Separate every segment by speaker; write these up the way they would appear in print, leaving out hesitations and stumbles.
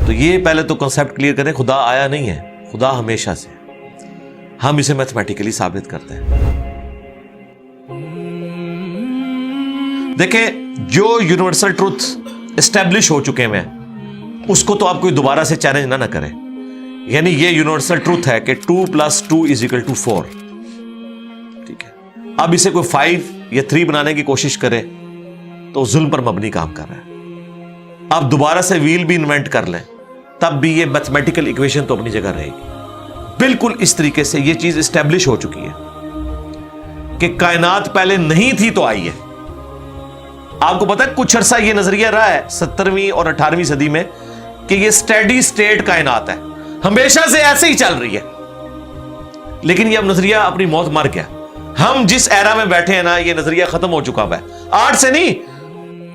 Speaker 1: تو یہ پہلے تو کنسیپٹ کلیئر کریں, خدا آیا نہیں ہے, خدا ہمیشہ سے, ہم اسے میتھمیٹیکلی ثابت کرتے ہیں. دیکھیں جو یونیورسل ٹروتھ اسٹیبلش ہو چکے ہیں اس کو تو آپ کوئی دوبارہ سے چیلنج نہ کریں. یعنی یہ یونیورسل ٹروتھ ہے کہ 2 + 2 = 4. ٹھیک ہے, اب اسے کوئی 5 یا 3 بنانے کی کوشش کرے تو ظلم پر مبنی کام کر رہا ہے. آپ دوبارہ سے ویل بھی انوینٹ کر لیں تب بھی یہ میتھمیٹیکل ایکویشن تو اپنی جگہ رہے گی. بالکل اس طریقے سے یہ چیز اسٹیبلش ہو چکی ہے کہ کائنات پہلے نہیں تھی تو آئی ہے. آپ کو پتا ہے کچھ عرصہ یہ نظریہ رہا ہے 17ویں اور 18ویں صدی میں کہ یہ اسٹیڈی اسٹیٹ کائنات ہے, ہمیشہ سے ایسے ہی چل رہی ہے. لیکن یہ اب نظریہ اپنی موت مر گیا. ہم جس ایرا میں بیٹھے ہیں نا یہ نظریہ ختم ہو چکا ہے. آج سے نہیں,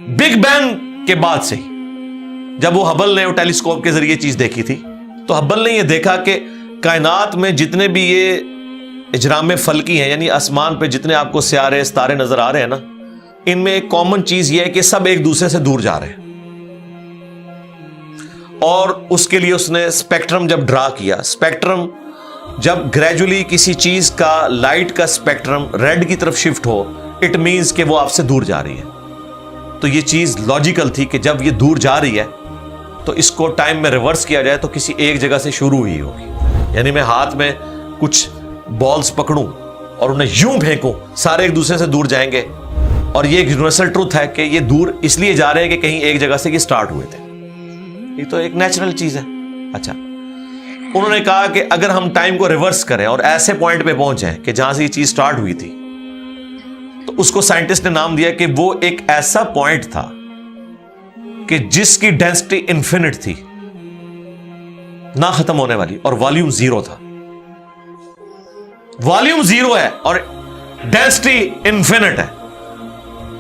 Speaker 1: بگ بینگ کے بعد سے ہی, جب وہ ہبل نے ٹیلیسکوپ کے ذریعے چیز دیکھی تھی تو ہبل نے یہ دیکھا کہ کائنات میں جتنے بھی یہ اجرام فلکی ہیں, یعنی آسمان پہ جتنے آپ کو سیارے ستارے نظر آ رہے ہیں نا, ان میں ایک کامن چیز یہ ہے کہ سب ایک دوسرے سے دور جا رہے ہیں. اور اس کے لیے اس نے اسپیکٹرم جب ڈرا کیا, اسپیکٹرم جب گریجولی کسی چیز کا لائٹ کا اسپیکٹرم ریڈ کی طرف شفٹ ہو, اٹ مینز کہ وہ آپ سے دور جا رہی ہے. تو یہ چیز لاجیکل تھی کہ جب یہ دور جا رہی ہے تو اس کو ٹائم میں ریورس کیا جائے تو کسی ایک جگہ سے شروع ہوئی ہوگی. یعنی میں ہاتھ میں کچھ بالز پکڑوں اور انہیں یوں پھینکوں, سارے ایک دوسرے سے دور جائیں گے. اور یہ ایک یونیورسل ٹروتھ ہے کہ یہ دور اس لیے جا رہے ہیں کہ کہیں ایک جگہ سے یہ سٹارٹ ہوئے تھے. یہ تو ایک نیچرل چیز ہے. اچھا, انہوں نے کہا کہ اگر ہم ٹائم کو ریورس کریں اور ایسے پوائنٹ پہ پہنچیں کہ جہاں سے یہ چیز سٹارٹ ہوئی تھی, تو اس کو سائنٹسٹ نے نام دیا کہ وہ ایک ایسا پوائنٹ تھا کہ جس کی ڈینسٹی انفینٹ تھی, نہ ختم ہونے والی, اور والیوم 0 تھا. والیوم 0 ہے اور ڈینسٹی انفینٹ ہے.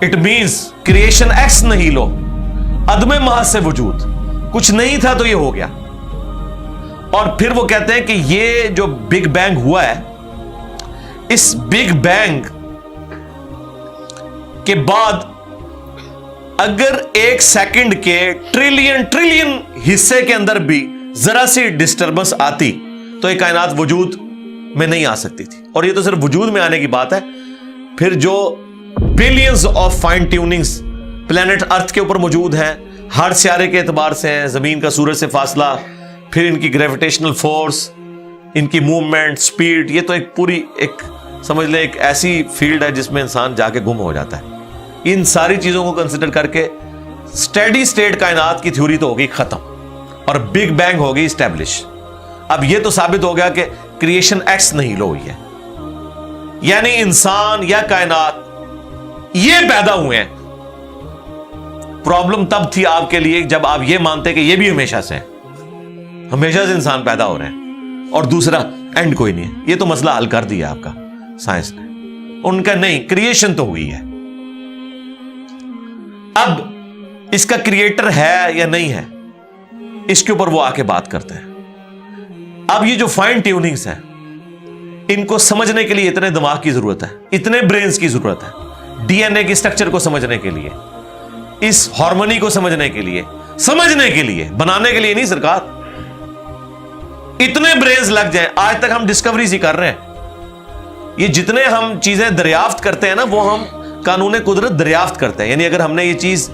Speaker 1: اٹ مینز کریشن ایکس نہیں لو, عدم محض سے وجود, کچھ نہیں تھا تو یہ ہو گیا. اور پھر وہ کہتے ہیں کہ یہ جو بگ بینگ ہوا ہے, اس بگ بینگ کے بعد اگر 1 سیکنڈ کے ٹریلین حصے کے اندر بھی ذرا سی ڈسٹربنس آتی تو یہ کائنات وجود میں نہیں آ سکتی تھی. اور یہ تو صرف وجود میں آنے کی بات ہے. پھر جو billions of fine tunings planet earth کے اوپر موجود ہیں, ہر سیارے کے اعتبار سے ہیں, زمین کا سورج سے فاصلہ, پھر ان کی گریویٹیشنل فورس, ان کی موومنٹ, سپیڈ, یہ تو ایک پوری ایک سمجھ لیں ایک ایسی فیلڈ ہے جس میں انسان جا کے گم ہو جاتا ہے. ان ساری چیزوں کو کنسیڈر کر کے اسٹیڈی اسٹیٹ کائنات کی تھیوری تو ہوگی ختم اور بگ بینگ ہوگی اسٹیبلش. اب یہ تو ثابت ہو گیا کہ کریشن ایکس نہیں لو ہوئی ہے, یعنی انسان یا کائنات یہ پیدا ہوئے ہیں. پرابلم تب تھی آپ کے لیے جب آپ یہ مانتے کہ یہ بھی ہمیشہ سے ہیں, ہمیشہ سے انسان پیدا ہو رہے ہیں اور دوسرا اینڈ کوئی نہیں ہے. یہ تو مسئلہ حل کر دیا آپ کا سائنس نے. ان کا نہیں, کریشن تو ہوئی ہے. اب اس کا کریٹر ہے یا نہیں ہے, اس کے اوپر وہ آ کے بات کرتے ہیں. اب یہ جو فائن ٹیوننگز ہیں, ان کو سمجھنے کے لیے اتنے دماغ کی ضرورت ہے, اتنے برینز کی ضرورت ہے. ڈی این اے کی سٹرکچر کو سمجھنے کے لیے, اس ہارمونی کو سمجھنے کے لیے, بنانے کے لیے نہیں سرکار. اتنے برینز لگ جائیں. آج تک ہم ڈسکوریز ہی کر رہے ہیں. یہ جتنے ہم چیزیں دریافت کرتے ہیں نا, وہ ہم قانون قدرت دریافت کرتے ہیں. یعنی اگر ہم نے یہ چیز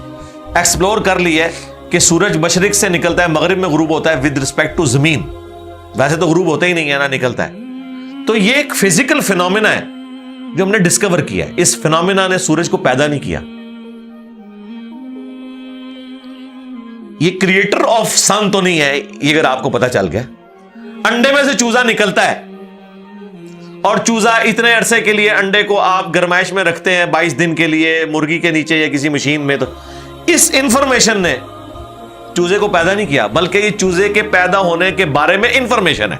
Speaker 1: ایکسپلور کر لی ہے کہ سورج مشرق سے نکلتا ہے, مغرب میں غروب ہوتا ہے ود رسپیکٹ ٹو زمین, ویسے تو غروب ہوتا ہی نہیں ہے نا, نکلتا ہے. تو یہ ایک فزیکل فینومینا ہے جو ہم نے ڈسکور کیا ہے. اس فینومینا نے سورج کو پیدا نہیں کیا. یہ کریٹر آف سن تو نہیں ہے, یہ اگر آپ کو پتا چل گیا. انڈے میں سے چوزا نکلتا ہے اور چوزا اتنے عرصے کے لیے انڈے کو آپ گرمائش میں رکھتے ہیں 22 دن کے لیے مرغی کے نیچے یا کسی مشین میں. تو اس انفارمیشن نے چوزے کو پیدا نہیں کیا, بلکہ یہ چوزے کے پیدا ہونے کے بارے میں انفارمیشن ہے.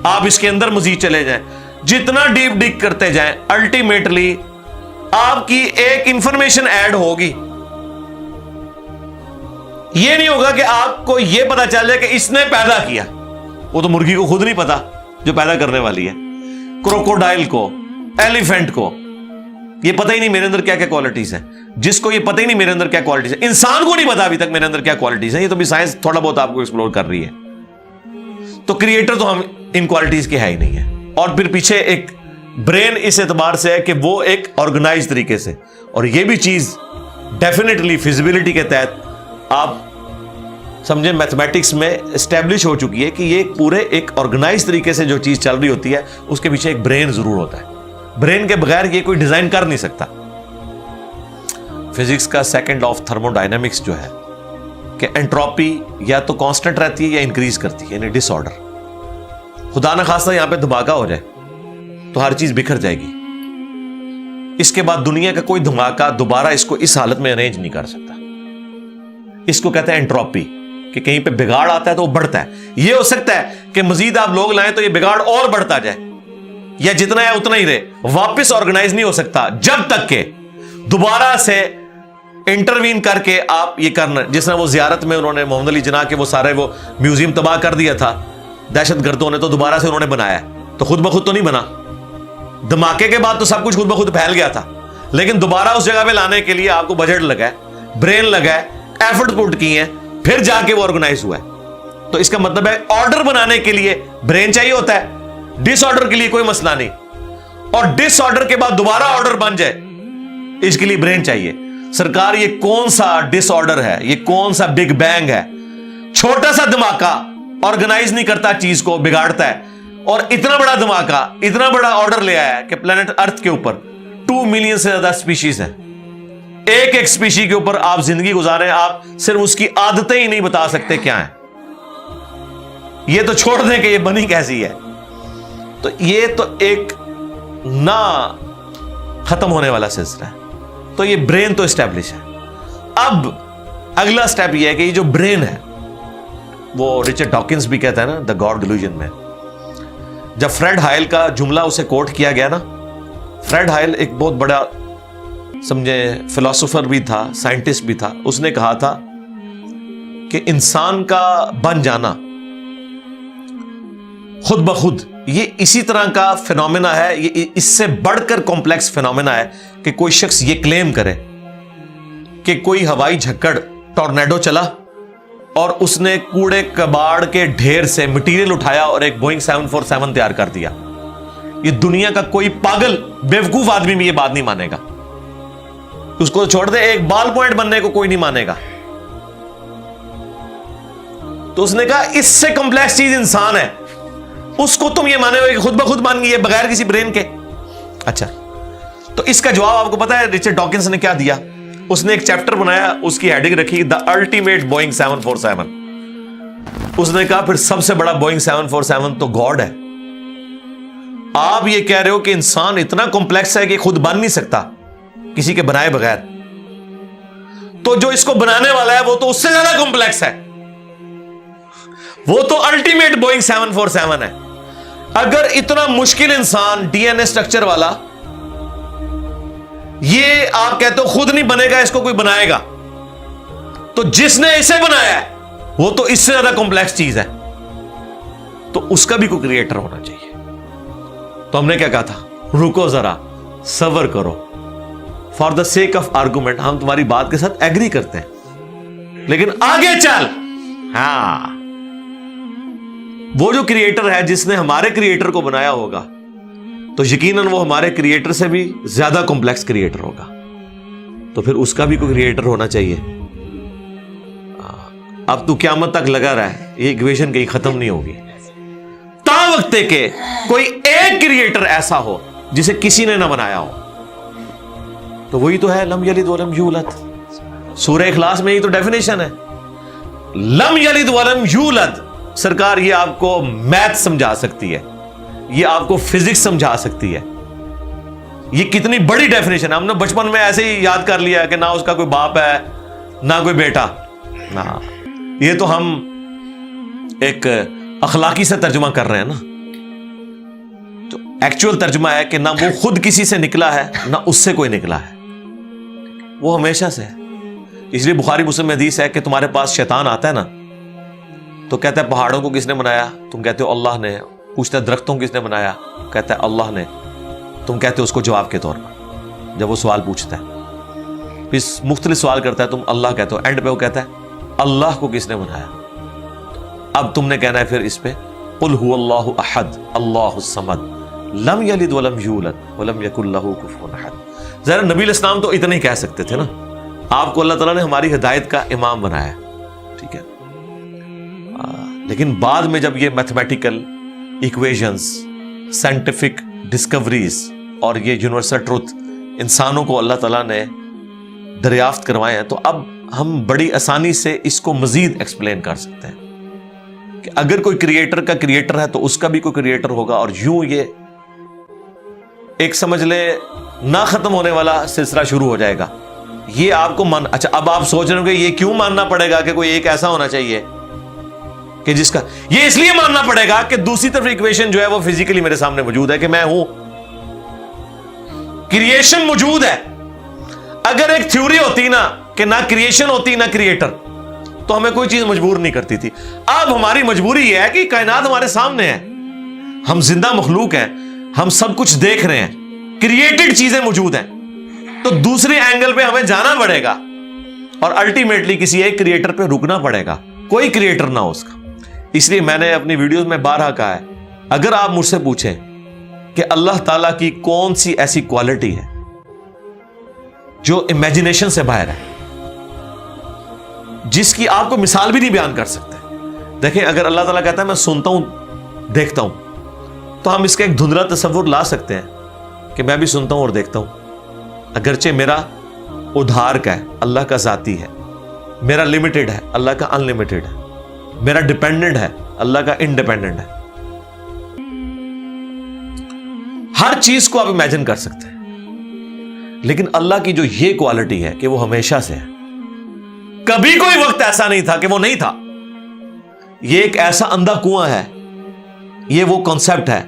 Speaker 1: آپ اس کے اندر مزید چلے جائیں, جتنا ڈیپ ڈگ کرتے جائیں, الٹیمیٹلی آپ کی ایک انفارمیشن ایڈ ہوگی. یہ نہیں ہوگا کہ آپ کو یہ پتا چل جائے کہ اس نے پیدا کیا. وہ تو مرغی کو خود نہیں پتا جو پیدا کرنے والی ہے. کروکوڈائل کو, ایلیفینٹ کو یہ پتہ ہی نہیں میرے اندر کیا کیا کوالٹیز ہیں. جس کو یہ پتہ ہی نہیں میرے اندر کیا کوالٹیز ہے. انسان کو نہیں پتا ابھی تک میرے اندر کیا کوالٹیز ہیں, یہ تو بھی سائنس تھوڑا بہت آپ کو ایکسپلور کر رہی ہے. تو کریٹر تو ہم ان کوالٹیز کے ہے ہی نہیں ہے. اور پھر پیچھے ایک برین اس اعتبار سے ہے کہ وہ ایک آرگنائز طریقے سے, اور یہ بھی چیز ڈیفینیٹلی فیزیبلٹی کے تحت آپ سمجھیں میتھمیٹکس میں اسٹیبلش ہو چکی ہے کہ یہ پورے ایک آرگنائز طریقے سے جو چیز چل رہی ہوتی ہے اس کے پیچھے ایک برین ضرور ہوتا ہے. برین کے بغیر یہ کوئی ڈیزائن کر نہیں سکتا. فزکس کا second law of thermo dynamics جو ہے کہ انٹروپی یا تو کانسٹنٹ رہتی ہے یا انکریز کرتی ہے, یعنی ڈس آرڈر. خدا نہ خواستہ یہاں پہ دھماکہ ہو جائے تو ہر چیز بکھر جائے گی. اس کے بعد دنیا کا کوئی دھماکہ دوبارہ اس کو اس حالت میں ارینج نہیں کر سکتا. اس کو کہتے ہیں انٹروپی, کہ کہیں پہ بگاڑ آتا ہے تو وہ بڑھتا ہے. یہ ہو سکتا ہے کہ مزید آپ لوگ لائیں تو یہ بگاڑ اور بڑھتا جائے, یا جتنا ہے اتنا ہی رہے, واپس آرگنائز نہیں ہو سکتا جب تک کہ دوبارہ سے انٹروین کر کے آپ یہ کرنا. جس طرح وہ زیارت میں انہوں نے محمد علی جناح کے وہ سارے وہ میوزیم تباہ کر دیا تھا دہشت گردوں نے, تو دوبارہ سے انہوں نے بنایا, تو خود بخود تو نہیں بنا. دھماکے کے بعد تو سب کچھ خود بخود پھیل گیا تھا, لیکن دوبارہ اس جگہ پہ لانے کے لیے آپ کو بجٹ لگا ہے, برین لگا ہے, ایفرٹ پٹ کی ہیں, پھر جا کے وہ آرگنائز ہوا ہے. تو اس کا مطلب ہے آرڈر بنانے کے لیے برین چاہیے ہوتا ہے, ڈس آرڈر کے لیے کوئی مسئلہ نہیں. اور ڈس آرڈر کے بعد دوبارہ آرڈر بن جائے اس کے لیے برین چاہیے. سرکار یہ کون سا ڈس آرڈر ہے, یہ کون سا بگ بینگ ہے؟ چھوٹا سا دھماکہ آرگنائز نہیں کرتا, چیز کو بگاڑتا ہے. اور اتنا بڑا دھماکہ اتنا بڑا آرڈر لے آیا ہے کہ پلانٹ ارتھ کے اوپر 2 ملین سے زیادہ سپیشیز ہیں. ایک ایک سپیشی کے اوپر آپ زندگی گزارے, آپ صرف اس کی عادتیں ہی نہیں بتا سکتے کیا ہیں. یہ تو چھوڑ دیں کہ یہ بنی کیسی ہے. تو یہ تو ایک نہ ختم ہونے والا سلسلہ ہے. تو یہ برین تو اسٹیبلش ہے. اب اگلا سٹیپ یہ ہے کہ یہ جو برین ہے, وہ رچرڈ ڈاکنز بھی کہتا ہے نا دا گاڈ ڈیلوژن میں, جب فریڈ ہائل کا جملہ اسے کوٹ کیا گیا نا, فریڈ ہائل ایک بہت بڑا سمجھے فلاسفر بھی تھا, سائنٹسٹ بھی تھا. اس نے کہا تھا کہ انسان کا بن جانا خود بخود یہ اسی طرح کا فینومینا ہے, یہ اس سے بڑھ کر کمپلیکس فینومینا ہے کہ کوئی شخص یہ کلیم کرے کہ کوئی ہوائی جھکڑ ٹورنیڈو چلا اور اس نے کوڑے کباڑ کے ڈھیر سے مٹیریل اٹھایا اور ایک بوئنگ 747 تیار کر دیا. یہ دنیا کا کوئی پاگل بیوقوف آدمی بھی یہ بات نہیں مانے گا. اس کو چھوڑ دے, ایک بال پوائنٹ بننے کو کوئی نہیں مانے گا. تو اس نے کہا اس سے کمپلیکس چیز انسان ہے, اس کو تم یہ مانے ہو کہ خود بخود مان گئی ہے بغیر کسی برین کے. اچھا, تو اس کا جواب آپ کو پتا ہے رچرڈ ڈاکنز نے کیا دیا؟ اس نے ایک چیپٹر بنایا, اس کی ہیڈنگ رکھی دا الٹیمیٹ بوئنگ 747. اس نے کہا پھر سب سے بڑا بوئنگ 747 تو گاڈ ہے. آپ یہ کہہ رہے ہو کہ انسان اتنا کمپلیکس ہے کہ خود بن نہیں سکتا کسی کے بنائے بغیر, تو جو اس کو بنانے والا ہے وہ تو اس سے زیادہ کمپلیکس ہے, وہ تو الٹیمیٹ بوئنگ 747 ہے. اگر اتنا مشکل انسان ڈی این اے اسٹرکچر والا یہ آپ کہتے ہو خود نہیں بنے گا, اس کو کوئی بنائے گا, تو جس نے اسے بنایا ہے وہ تو اس سے زیادہ کمپلیکس چیز ہے, تو اس کا بھی کوئی کریٹر ہونا چاہیے. تو ہم نے کیا کہا تھا, رکو ذرا صبر کرو, for the sake of argument ہم تمہاری بات کے ساتھ ایگری کرتے ہیں, لیکن آگے چل. ہاں, وہ جو کریٹر ہے جس نے ہمارے کریٹر کو بنایا ہوگا تو یقیناً وہ ہمارے کریٹر سے بھی زیادہ کمپلیکس کریٹر ہوگا, تو پھر اس کا بھی کوئی کریٹر ہونا چاہیے. اب تو قیامت تک لگا رہا ہے, یہ ایکویشن کہیں ختم نہیں ہوگی تا وقت کہ کوئی ایک کریٹر ایسا ہو جسے کسی نے نہ بنایا ہو. تو وہی تو ہے لم یلد ولم یولد. سورہ اخلاص میں یہ تو ڈیفینیشن ہے, لم یلد ولم یولد. سرکار یہ آپ کو میتھ سمجھا سکتی ہے, یہ آپ کو فزکس سمجھا سکتی ہے. یہ کتنی بڑی ڈیفینیشن ہے. ہم نے بچپن میں ایسے ہی یاد کر لیا کہ نہ اس کا کوئی باپ ہے نہ کوئی بیٹا. نہ, یہ تو ہم ایک اخلاقی سے ترجمہ کر رہے ہیں نا. تو ایکچوئل ترجمہ ہے کہ نہ وہ خود کسی سے نکلا ہے نہ اس سے کوئی نکلا ہے, وہ ہمیشہ سے ہے. اس لیے بخاری مسلم میں حدیث ہے کہ تمہارے پاس شیطان آتا ہے نا تو کہتا ہے پہاڑوں کو کس نے بنایا؟ تم کہتے ہو اللہ نے. پوچھتا ہے درختوں کو کس نے بنایا؟ کہتا ہے اللہ نے. تم کہتے ہو اس کو جواب کے طور پر جب وہ سوال پوچھتا ہے. پھر مختلف سوال کرتا ہے، تم اللہ کہتے ہو، اینڈ پہ وہ کہتا ہے اللہ کو کس نے بنایا؟ اب تم نے کہنا ہے پھر اس پہ قل هو اللہ احد اللہ الصمد لم یلد ولم یولد ولم یکن لہ کفوا احد۔ ذرا نبی علیہ السلام تو اتنا ہی کہہ سکتے تھے نا، آپ کو اللہ تعالیٰ نے ہماری ہدایت کا امام بنایا، ٹھیک ہے، لیکن بعد میں جب یہ میتھمیٹیکل ایکویشنز، سائنٹیفک ڈسکوریز اور یہ یونیورسل ٹروتھ انسانوں کو اللہ تعالیٰ نے دریافت کروائے ہیں، تو اب ہم بڑی آسانی سے اس کو مزید ایکسپلین کر سکتے ہیں کہ اگر کوئی کریٹر کا کریٹر ہے تو اس کا بھی کوئی کریٹر ہوگا، اور یوں یہ ایک سمجھ لے نہ ختم ہونے والا سلسلہ شروع ہو جائے گا۔ یہ آپ کو اچھا اب آپ سوچ رہے ہو کہ یہ کیوں ماننا پڑے گا کہ کوئی ایک ایسا ہونا چاہیے کہ جس کا، یہ اس لیے ماننا پڑے گا کہ دوسری طرف ایکویشن جو ہے وہ فزیکلی میرے سامنے موجود ہے کہ میں ہوں، کریشن موجود ہے۔ اگر ایک تھیوری ہوتی نا کہ نہ کریشن ہوتی نہ کریٹر تو ہمیں کوئی چیز مجبور نہیں کرتی تھی۔ اب ہماری مجبوری یہ ہے کہ کائنات ہمارے سامنے ہے، ہم زندہ مخلوق ہیں، ہم سب کچھ دیکھ رہے ہیں، کریٹڈ چیزیں موجود ہیں، تو دوسرے اینگل پہ ہمیں جانا پڑے گا اور الٹیمیٹلی کسی ایک کریٹر پہ رکنا پڑے گا، کوئی کریٹر نہ ہو اس کا۔ اس لیے میں نے اپنی ویڈیوز میں بارہا کہا ہے، اگر آپ مجھ سے پوچھیں کہ اللہ تعالیٰ کی کون سی ایسی کوالٹی ہے جو امیجنیشن سے باہر ہے، جس کی آپ کو مثال بھی نہیں بیان کر سکتے۔ دیکھیں اگر اللہ تعالیٰ کہتا ہے میں سنتا ہوں دیکھتا ہوں، تو ہم اس کا ایک دھندلا تصور لا سکتے ہیں کہ میں بھی سنتا ہوں اور دیکھتا ہوں، اگرچہ میرا ادھار کا ہے، اللہ کا ذاتی ہے، میرا لمیٹڈ ہے، اللہ کا ان لمیٹڈ ہے، میرا ڈیپینڈنٹ ہے، اللہ کا انڈیپینڈنٹ ہے۔ ہر چیز کو آپ امیجن کر سکتے ہیں، لیکن اللہ کی جو یہ کوالٹی ہے کہ وہ ہمیشہ سے ہے، کبھی کوئی وقت ایسا نہیں تھا کہ وہ نہیں تھا۔ یہ ایک ایسا اندھا کنواں ہے، یہ وہ کانسیپٹ ہے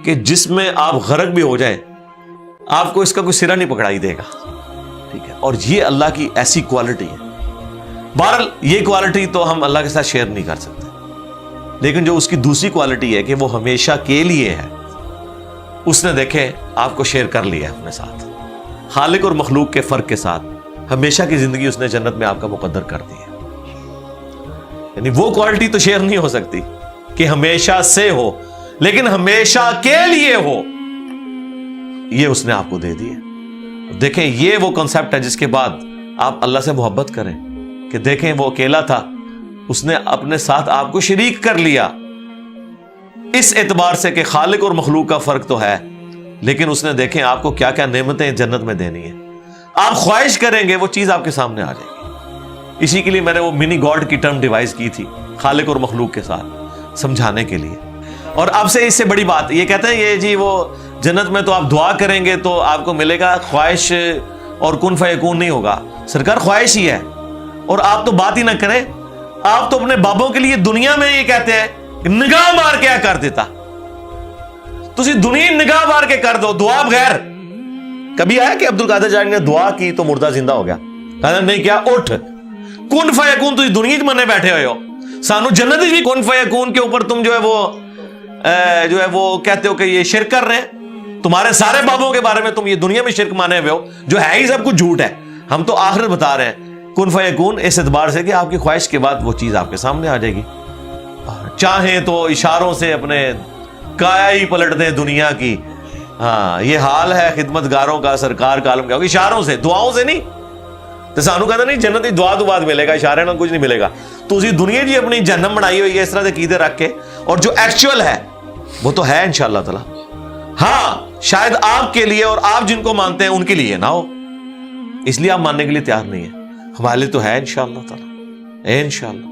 Speaker 1: کہ جس میں آپ غرق بھی ہو جائیں آپ کو اس کا کوئی سرا نہیں پکڑائی دے گا، ٹھیک ہے، اور یہ اللہ کی ایسی کوالٹی ہے۔ بہرحال یہ کوالٹی تو ہم اللہ کے ساتھ شیئر نہیں کر سکتے، لیکن جو اس کی دوسری کوالٹی ہے کہ وہ ہمیشہ کے لیے ہے، اس نے دیکھیں آپ کو شیئر کر لیا اپنے ساتھ، خالق اور مخلوق کے فرق کے ساتھ ہمیشہ کی زندگی اس نے جنت میں آپ کا مقدر کر دی ہے۔ یعنی وہ کوالٹی تو شیئر نہیں ہو سکتی کہ ہمیشہ سے ہو، لیکن ہمیشہ کے لیے ہو، یہ اس نے آپ کو دے دی ہے۔ دیکھیں یہ وہ کنسپٹ ہے جس کے بعد آپ اللہ سے محبت کریں کہ دیکھیں وہ اکیلا تھا، اس نے اپنے ساتھ آپ کو شریک کر لیا، اس اعتبار سے کہ خالق اور مخلوق کا فرق تو ہے، لیکن اس نے دیکھیں آپ کو کیا کیا نعمتیں جنت میں دینی ہے، آپ خواہش کریں گے وہ چیز آپ کے سامنے آ جائے گی۔ اسی کے لیے میں نے وہ منی گاڈ کی ٹرم ڈیوائز کی تھی خالق اور مخلوق کے ساتھ سمجھانے کے لیے۔ اور اب سے اس سے بڑی بات یہ کہتے ہیں یہ جی وہ جنت میں تو آپ دعا کریں گے تو آپ کو ملے گا، خواہش اور کن فیکون نہیں ہوگا۔ سرکار خواہش ہی ہے، اور آپ تو بات ہی نہ کریں، آپ تو اپنے بابوں کے لیے دنیا میں یہ کہتے ہیں نگاہ مار کے کر دیتا، تسی دنیا نگاہ مار کے کر دو دعا بغیر۔ کبھی آیا کہ عبد القادر جانی نے دعا کی تو مردہ زندہ ہو گیا؟ کہا نہیں کیا، اٹھ کن فیکون، تسی دنیا منے بیٹھے ہوئے ہو، سانو جنت بھی کن فیکون کے اوپر تم جو ہے وہ کہتے ہو کہ یہ شرک کر رہے ہیں، تمہارے سارے بابوں کے بارے میں تم یہ دنیا میں شرک مانے ہوئے ہو جو ہے ہی سب کچھ جھوٹ ہے، ہم تو آخرت بتا رہے ہیں کن فیکون، اس اعتبار سے کہ آپ کی خواہش کے بعد وہ چیز آپ کے سامنے آ جائے گی۔ چاہیں تو اشاروں سے اپنے کایا ہی پلٹ دیں دنیا کی، ہاں یہ حال ہے خدمت گاروں کا، سرکار کا عالم کیا، اشاروں سے، دعاؤں سے نہیں۔ تو سانو کہتا نہیں جنت کی دعا تو بعد ملے گا، اشارے نہ کچھ نہیں ملے گا۔ تو اسی دنیا جی اپنی جہنم بنائی ہوئی ہے اس طرح سے عقیدے رکھ کے، اور جو ایکچوئل ہے وہ تو ہے انشاءاللہ تعالی، ہاں شاید آپ کے لیے اور آپ جن کو مانتے ہیں ان کے لیے نہ ہو، اس لیے آپ ماننے کے لیے تیار نہیں ہے، ہمارے لیے تو ہے انشاءاللہ تعالی، انشاءاللہ۔